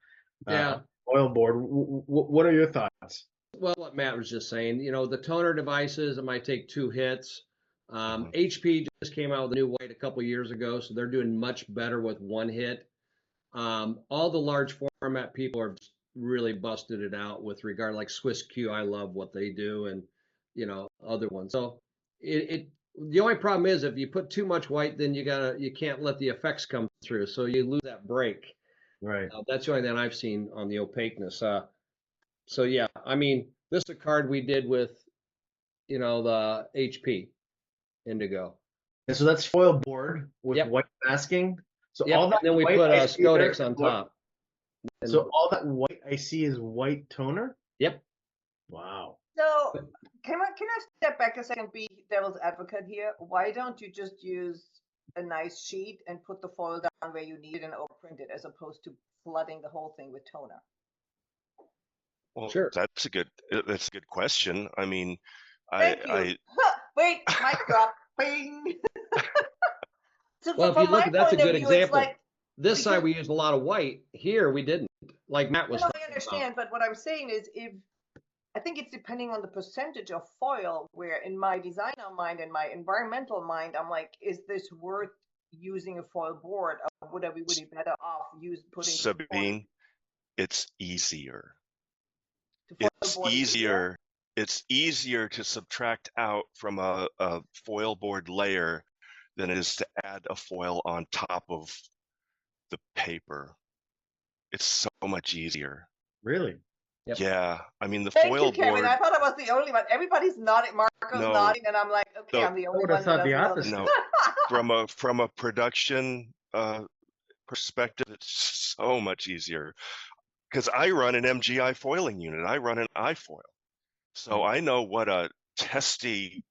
oil board. What are your thoughts? Well, what Matt was just saying, you know, the toner devices, it might take 2 hits. HP just came out with a new white a couple years ago, so they're doing much better with 1 hit. All the large format people are really busted it out with regard, like Swiss Q. I love what they do, and you know, other ones. So the only problem is if you put too much white, then you can't let the effects come through, so you lose that break. Right. That's the only thing I've seen on the opaqueness. So yeah, I mean, this is a card we did with, you know, the HP Indigo. And so that's foil board with white masking. So all that. And then we put Scodex on top. So all that white I see is white toner? Yep. Wow. So can I step back a second, be devil's advocate here? Why don't you just use a nice sheet and put the foil down where you need it and overprint it, as opposed to flooding the whole thing with toner? Well, sure. That's a good question. I mean, Thank you. Wait, mic drop. Bing. So well, if you look, that's a good example. Like, this side we used a lot of white. Here we didn't. Like Matt was. No, I understand, but what I'm saying is, I think it's depending on the percentage of foil. Where in my designer mind and my environmental mind, I'm like, is this worth using a foil board, or would I be really better off putting Sabine? It's easier. It's easier to subtract out from a foil board layer than it is to add a foil on top of the paper. It's so much easier. Really? Yep. Yeah. I mean, Thank foil you, Kevin. board. I thought I was the only one. Everybody's nodding. Marco's nodding, and I'm like, okay, I'm the only one. Thought the opposite. No. From a production perspective, it's so much easier. Because I run an MGI foiling unit. I run an iFoil. So I know what a testy,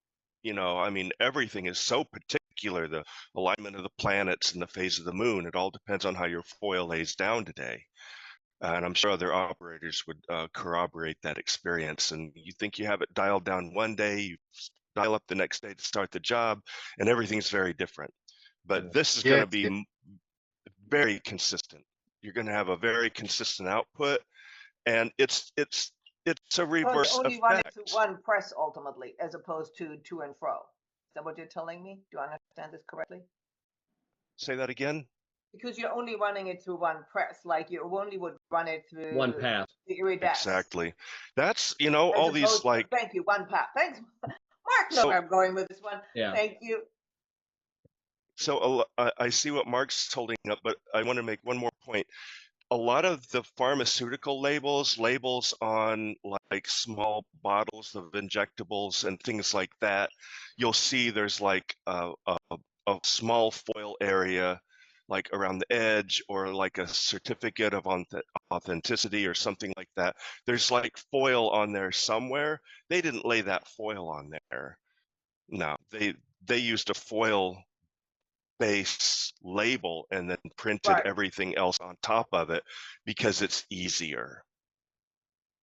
you know, I mean, everything is so particular, the alignment of the planets and the phase of the moon. It all depends on how your foil lays down today. And I'm sure other operators would corroborate that experience. And you think you have it dialed down one day, you dial up the next day to start the job, and everything's very different. But this is going to be very consistent. You're going to have a very consistent output, and it's a reverse so only effect. run it through one press ultimately, as opposed to and fro. Is that what you're telling me? Do I understand this correctly? Say that again. Because you're only running it through one press, like you only would run it through one pass. The iridescence. Exactly. That's, you know, all these like. Thank you. One pass. Thanks, Mark. No, I'm going with this one. Yeah. Thank you. So I see what Mark's holding up, but I want to make one more point. A lot of the pharmaceutical labels on like small bottles of injectables and things like that, you'll see there's like a small foil area like around the edge, or like a certificate of authenticity or something like that. There's like foil on there somewhere. They didn't lay that foil on there. No, they used a foil base label and then printed everything else on top of it because it's easier.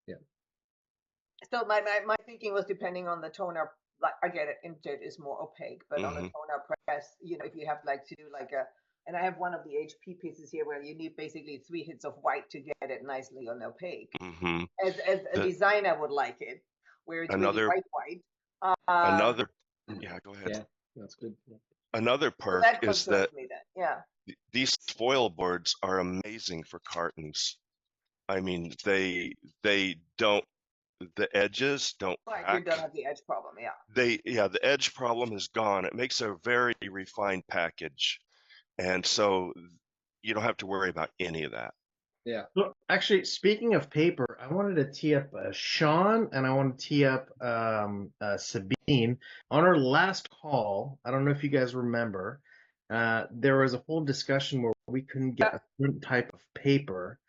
Yeah. So my thinking was depending on the toner like I get it, inkjet is more opaque, but on a Hmm. toner press, if you have like to do like a, and I have one of the HP pieces here where you need basically 3 hits of white to get it nicely on opaque. Hmm. As a designer would like it, where it's really Another white. another yeah, go ahead. Yeah, that's good. Yeah. Another So perk that is concerns that me then. Yeah. these foil boards are amazing for cartons. I mean, they don't, the edges don't Right, you don't crack. have the edge problem. Yeah. The edge problem is gone. It makes a very refined package, and so you don't have to worry about any of that. Yeah. So actually, speaking of paper, I wanted to tee up Sean and I want to tee up Sabine. On our last call, I don't know if you guys remember, there was a whole discussion where we couldn't get a certain type of paper.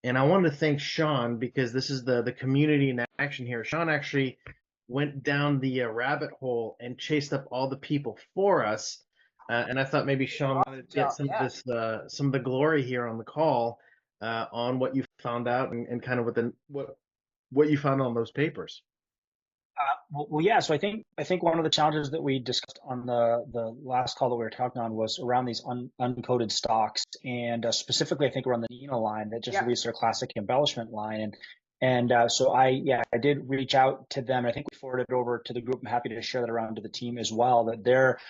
And I wanted to thank Sean because this is the community in action here. Sean actually went down the rabbit hole and chased up all the people for us. And I thought maybe Sean wanted to get some of this, some of the glory here on the call on what you found out and kind of what you found on those papers. Well, yeah. So I think one of the challenges that we discussed on the last call that we were talking on was around these uncoated stocks, and specifically, I think we're on the Nina line that just released their classic embellishment line, and so I did reach out to them. I think we forwarded it over to the group. I'm happy to share that around to the team as well. That their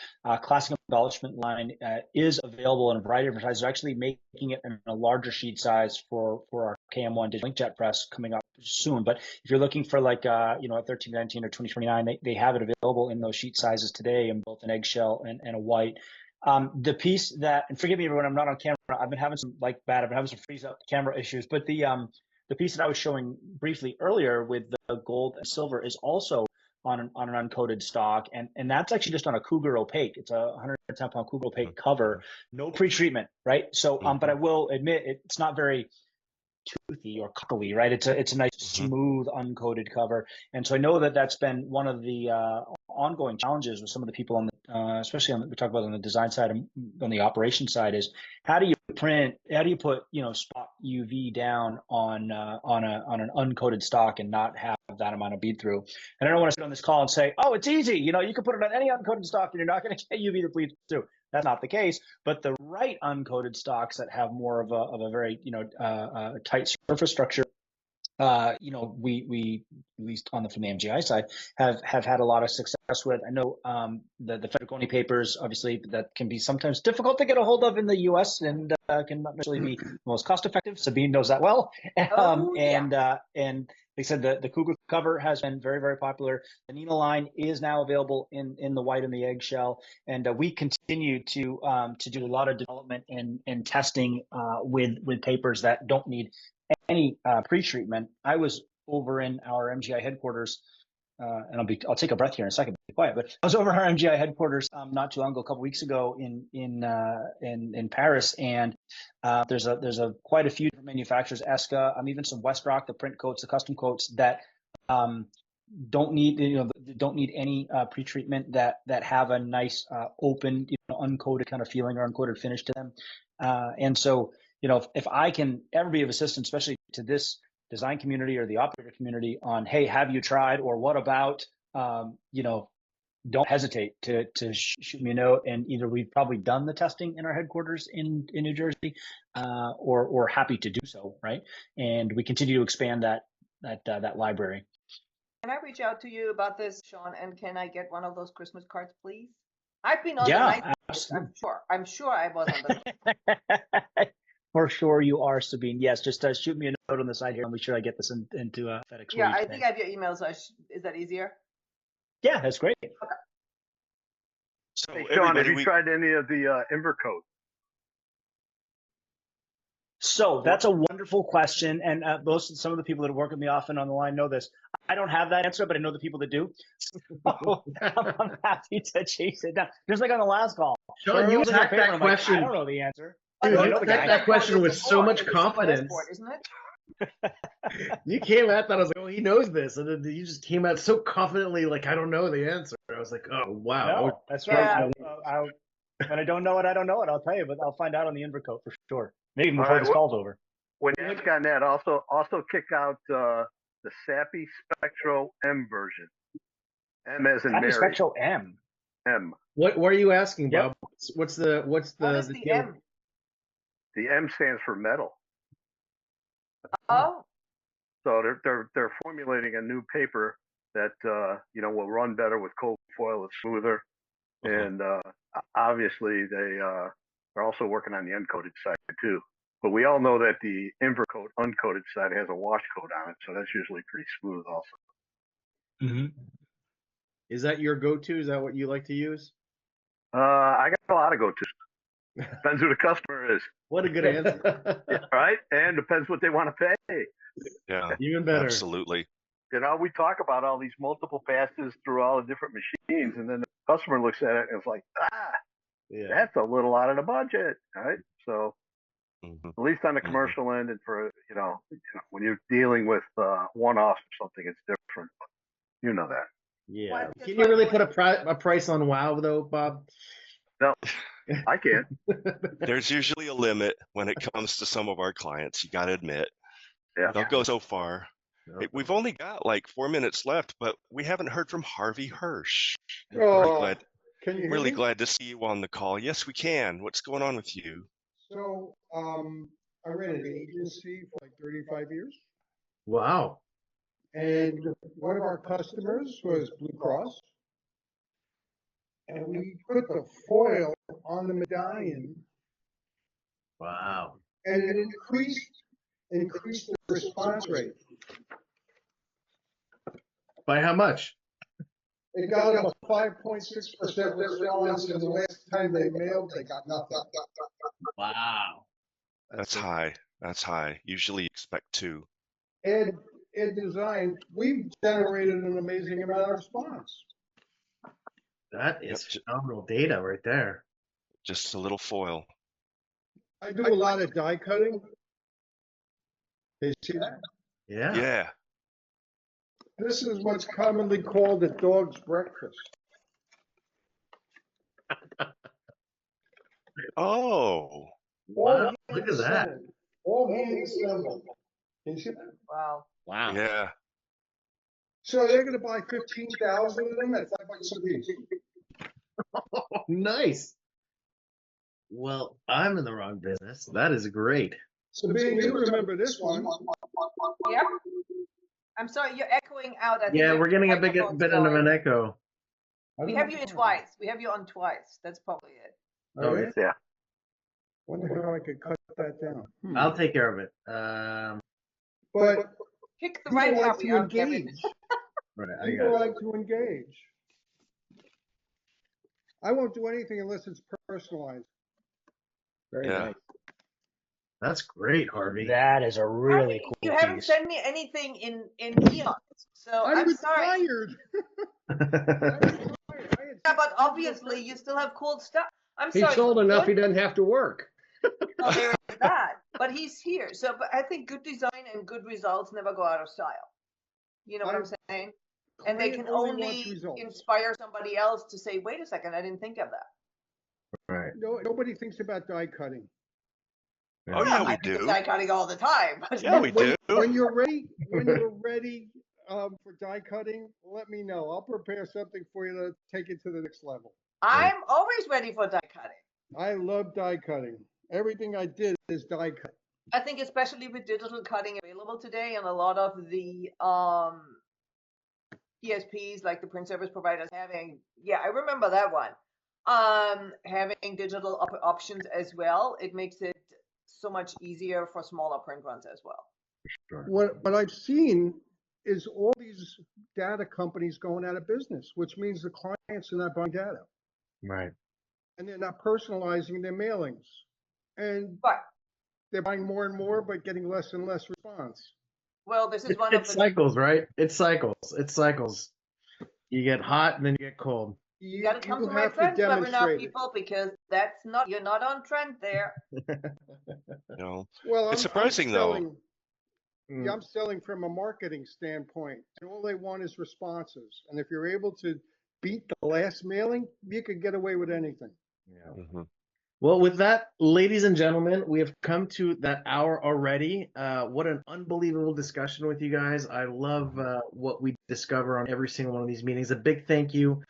classic embellishment line is available in a variety of different sizes. They're actually making it in a larger sheet size for our KM1 digital inkjet press coming up soon. But if you're looking for like a 1319 or 2029, they have it available in those sheet sizes today in both an eggshell and a white. The piece that, and forgive me everyone, I'm not on camera. I've been having some freeze up camera issues, but the piece that I was showing briefly earlier with the gold and silver is also on an uncoated stock, and that's actually just on a Cougar Opaque. It's a 110 pound Cougar Opaque cover, no pre-treatment, right? So, but I will admit it's not very toothy or cuckly, right? It's a nice smooth uncoated cover, and so I know that that's been one of the ongoing challenges with some of the people on the, especially we talk about on the design side and on the operation side, is how do you put spot UV down on an uncoated stock and not have that amount of bead through. And I don't want to sit on this call and say, oh, it's easy, you can put it on any uncoated stock and you're not going to get UV that bleeds through. That's not the case, but the right uncoated stocks that have more of a very tight surface structure, we at least from the MGI side have had a lot of success with. I know the Federico papers, obviously, that can be sometimes difficult to get a hold of in the U.S. and can not necessarily be the most cost effective. Sabine knows that well. And they said the Cougar cover has been very, very popular. The Nina line is now available in the white and the eggshell, and we continue to do a lot of development and testing with papers that don't need any pre-treatment. I was over in our MGI headquarters, and I'll take a breath here in a second, be quiet. But I was over in our MGI headquarters not too long ago, a couple weeks ago in Paris, and there's quite a few different manufacturers, Esca, even some Westrock, the print coats, the custom coats that don't need any pre-treatment, that have a nice open uncoated kind of feeling or uncoated finish to them, and so if I can ever be of assistance, especially to this design community or the operator community, on hey, have you tried, or what about don't hesitate to shoot me a note, and either we've probably done the testing in our headquarters in New Jersey, or happy to do so, right? And we continue to expand that library. Can I reach out to you about this, Sean? And can I get one of those Christmas cards, please? I've been on the night. I'm sure I was on the. For sure you are, Sabine. Yes, just shoot me a note on the side here and make sure I get this into FedEx. Yeah, I think I have your email, so is that easier? Yeah, that's great. Okay. So hey, Sean, have you tried any of the Invercote? So that's a wonderful question, and some of the people that work with me often on the line know this. I don't have that answer, but I know the people that do. So I'm happy to chase it down. Just like on the last call. Sean, you attacked that question. I don't know the answer. Dude, you attacked that question with so much confidence. Isn't it? You came at that, I was like, oh, he knows this. And then you just came at so confidently, like, I don't know the answer. I was like, oh, wow. No, that's right. When I don't know it, I don't know it. I'll tell you, but I'll find out on the Invercote for sure. Maybe before this call's over. When you look on that, also kick out the Sappy Spectro M version. M as in How do you Mary. spell M? M. What are you asking, Yep. Bob? What's the What is the the deal? M? The M stands for metal. Oh, So they're formulating a new paper that will run better with cold foil. It's smoother, and obviously they are also working on the uncoated side too. But we all know that the Invercote uncoated side has a wash coat on it, so that's usually pretty smooth also. Mm-hmm. Is that your go-to? Is that what you like to use? I got a lot of go-tos. Depends who the customer is. What a good answer. Yeah, right? And depends what they want to pay. Yeah, Even better. absolutely. We talk about all these multiple passes through all the different machines, and then the customer looks at it and it's like, Yeah. that's a little out of the budget, right? So Mhm. at least on the commercial end, and for when you're dealing with one-offs or something, it's different. You know that. Yeah. What- Can you really put a price on WoW though, Bob? No, I can't. There's usually a limit when it comes to some of our clients. You got to admit, Yeah. they'll go so far. No. Hey, we've only got like 4 minutes left, but we haven't heard from Harvey Hirsch. Oh, can you hear Really me? glad to see you on the call. Yes, we can. What's going on with you? So, I ran an agency for like 35 years, Wow. and one of our customers was Blue Cross, and we put the foil on the medallion, Wow. and it increased the response rate. By how much? It got them a 5.6% response, and the last time they mailed, they got nothing. Wow. That's high. That's high. Usually you expect 2. Ed Design, we've generated an amazing amount of response. That is phenomenal data right there. Just a little foil. I do a lot of die cutting. They see that? Yeah. Yeah. This is what's commonly called a dog's breakfast. Oh. Wow. Look at that. All hand assembled. Can you see that? wow. Wow. Yeah. So they're going to buy 15,000 of them at $5 a piece. Nice. Well, I'm in the wrong business. That is great. So being you remember this one. Yep. I'm sorry, you're echoing out. I think Yeah, your we're getting a bit microphone's of going. an echo. We have you in twice. We have you on twice. That's probably it. Oh, yeah? Yeah. Wonder how I could cut that down. I'll take care of it. But Pick the people right like copy. to engage. Right, I People got it. like to engage. I won't do anything unless it's personalized. Very Yeah. nice. That's great, Harvey. That is a really cool You haven't piece. sent me anything in eons. So I'm sorry. retired. Yeah, but obviously you still have cool stuff. I'm He sorry. sold enough, he good- doesn't have to work. Well, there is that. But he's here. So but I think good design and good results never go out of style. You know what I'm saying? And they can Client only wants only results. inspire somebody else to say, wait a second, I didn't think of that. Right. No, nobody thinks about die cutting. Oh, yeah, we I think of do. die cutting all the time. But Yeah, we do. When you're ready, for die cutting, let me know. I'll prepare something for you to take it to the next level. I'm always ready for die cutting. I love die cutting. Everything I did is die cut. I think especially with digital cutting available today and a lot of the PSPs like the print service providers having, yeah, I remember that one. Having digital options as well, it makes it so much easier for smaller print runs as well. Sure. What I've seen is all these data companies going out of business, which means the clients are not buying data Right. and they're not personalizing their mailings. And But they're buying more and more, but getting less and less response. well, this is one of It the cycles, right? It cycles. It cycles. You get hot and then you get cold. you got to come to my have friends webinar, demonstrate it. people, because you're not on trend there. No. Well, It's surprising, though. selling, yeah, I'm selling from a marketing standpoint, and all they want is responses. And if you're able to beat the last mailing, you could get away with anything. Yeah. Mhm. Well, with that, ladies and gentlemen, we have come to that hour already. What an unbelievable discussion with you guys. I love what we discover on every single one of these meetings. A big thank you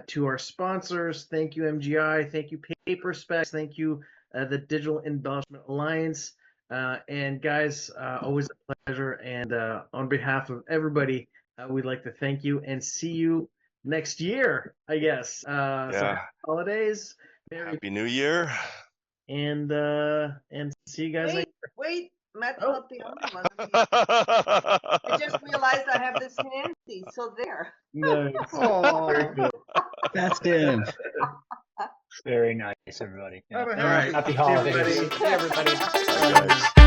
to our sponsors. Thank you, MGI. Thank you, Paper Specs. Thank you, the Digital Embellishment Alliance. And guys, always a pleasure. And on behalf of everybody, we'd like to thank you and see you next year, I guess. So happy holidays. Happy New Year. And see you guys Wait, Matt's not the only one. I just realized I have this Nancy, so there. Nice. Oh, That's him. very nice, everybody. Yeah. Have a All right. Happy See you, holidays. everybody. See everybody. Bye, guys.